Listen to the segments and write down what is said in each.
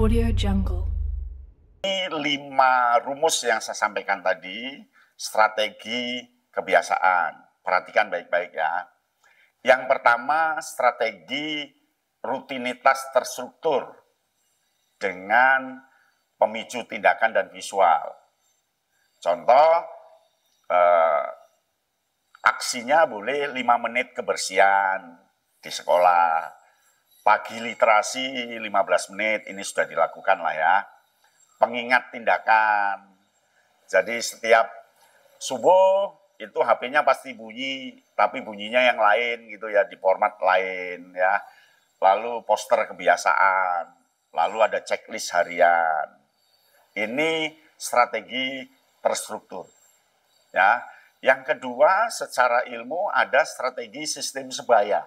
Audio Jungle. Ini 5 rumus yang saya sampaikan tadi, strategi kebiasaan. Perhatikan baik-baik ya. Yang pertama, strategi rutinitas terstruktur dengan pemicu tindakan dan visual. Contoh, aksinya boleh 5 menit kebersihan di sekolah. Pagi literasi 15 menit, ini sudah dilakukan lah ya. Pengingat tindakan. Jadi setiap subuh itu HP-nya pasti bunyi, tapi bunyinya yang lain gitu ya, di format lain ya. Lalu poster kebiasaan, lalu ada checklist harian. Ini strategi terstruktur. Ya. Yang kedua, secara ilmu ada strategi sistem sebaya.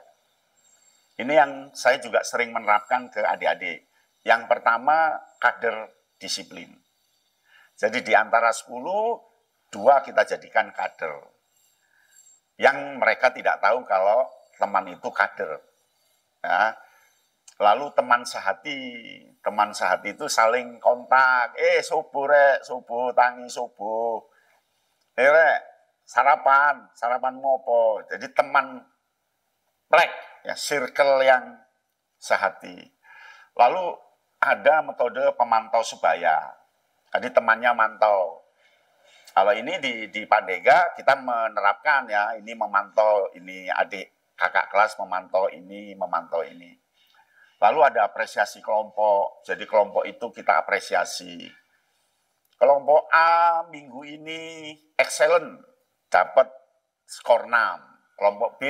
Ini yang saya juga sering menerapkan ke adik-adik. Yang pertama, kader disiplin. Jadi di antara 10, 2 kita jadikan kader. Yang mereka tidak tahu kalau teman itu kader. Ya. Lalu teman sehati itu saling kontak. Subuh rek, subuh tangi subuh. Rek, sarapan ngopo. Jadi teman plek, ya, circle yang sehati. Lalu ada metode pemantau sebaya. Jadi temannya mantau. Kalau ini di Pandega kita menerapkan ya, ini memantau, ini adik kakak kelas memantau ini, memantau ini. Lalu ada apresiasi kelompok. Jadi kelompok itu kita apresiasi. Kelompok A minggu ini excellent, dapat skor 6. Kelompok B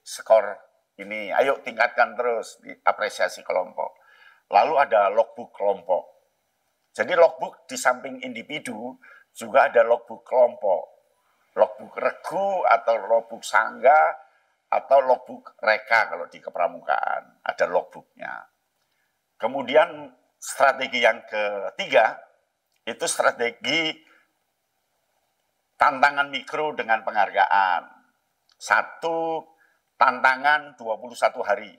skor ini, ayo tingkatkan terus, apresiasi kelompok. Lalu ada logbook kelompok. Jadi logbook di samping individu juga ada logbook kelompok. Logbook regu atau logbook sangga atau logbook reka kalau di kepramukaan. Ada logbooknya. Kemudian strategi yang ketiga, itu strategi tantangan mikro dengan penghargaan. 1, tantangan 21 hari.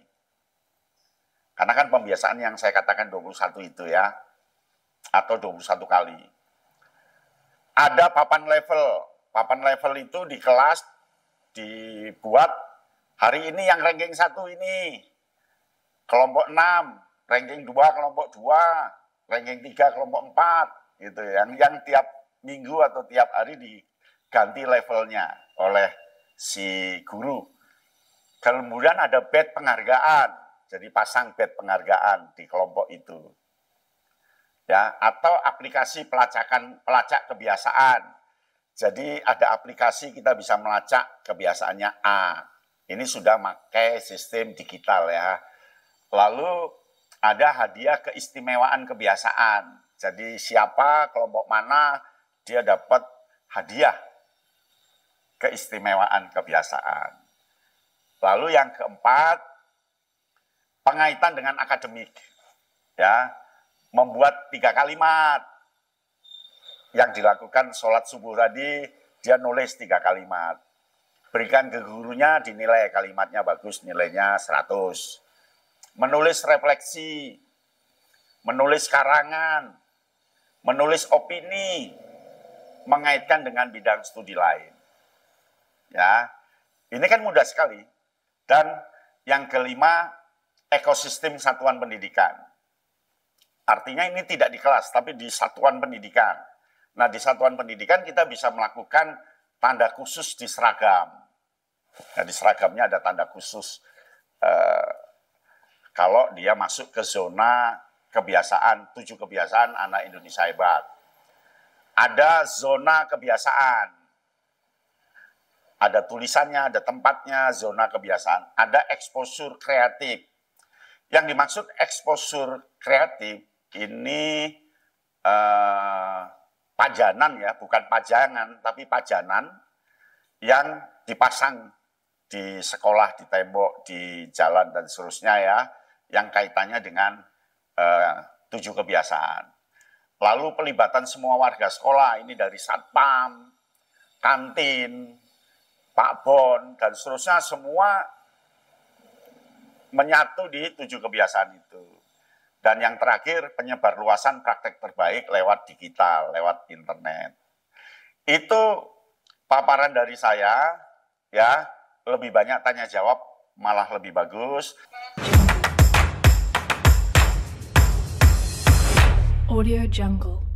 Karena kan pembiasaan yang saya katakan 21 itu ya, atau 21 kali. Ada papan level. Papan level itu di kelas dibuat, hari ini yang ranking 1 ini, kelompok 6, ranking 2 kelompok 2, ranking 3 kelompok 4, gitu. Yang tiap minggu atau tiap hari diganti levelnya oleh si guru. Kemudian ada badge penghargaan, jadi pasang badge penghargaan di kelompok itu. Ya, atau aplikasi pelacak kebiasaan. Jadi ada aplikasi kita bisa melacak kebiasaannya A. Ini sudah pakai sistem digital ya. Lalu ada hadiah keistimewaan kebiasaan. Jadi siapa, kelompok mana, dia dapat hadiah keistimewaan kebiasaan. Lalu yang keempat, pengaitan dengan akademik. Ya, membuat 3 kalimat. Yang dilakukan sholat subuh tadi, dia nulis 3 kalimat. Berikan ke gurunya, dinilai kalimatnya bagus, nilainya 100. Menulis refleksi, menulis karangan, menulis opini, mengaitkan dengan bidang studi lain. Ya, ini kan mudah sekali. Dan yang kelima, ekosistem satuan pendidikan. Artinya ini tidak di kelas, tapi di satuan pendidikan. Nah, di satuan pendidikan kita bisa melakukan tanda khusus di seragam. Nah, di seragamnya ada tanda khusus kalau dia masuk ke zona kebiasaan, 7 kebiasaan anak Indonesia hebat. Ada zona kebiasaan. Ada tulisannya, ada tempatnya, zona kebiasaan. Ada exposure kreatif. Yang dimaksud exposure kreatif ini pajanan ya, bukan pajangan, tapi pajanan yang dipasang di sekolah, di tembok, di jalan, dan seterusnya ya, yang kaitannya dengan 7 kebiasaan. Lalu pelibatan semua warga sekolah, ini dari satpam, kantin, Pak Bon, dan seterusnya, semua menyatu di 7 kebiasaan itu. Dan yang terakhir, penyebarluasan praktek terbaik lewat digital, lewat internet. Itu paparan dari saya, ya, lebih banyak tanya jawab, malah lebih bagus. Audio Jungle.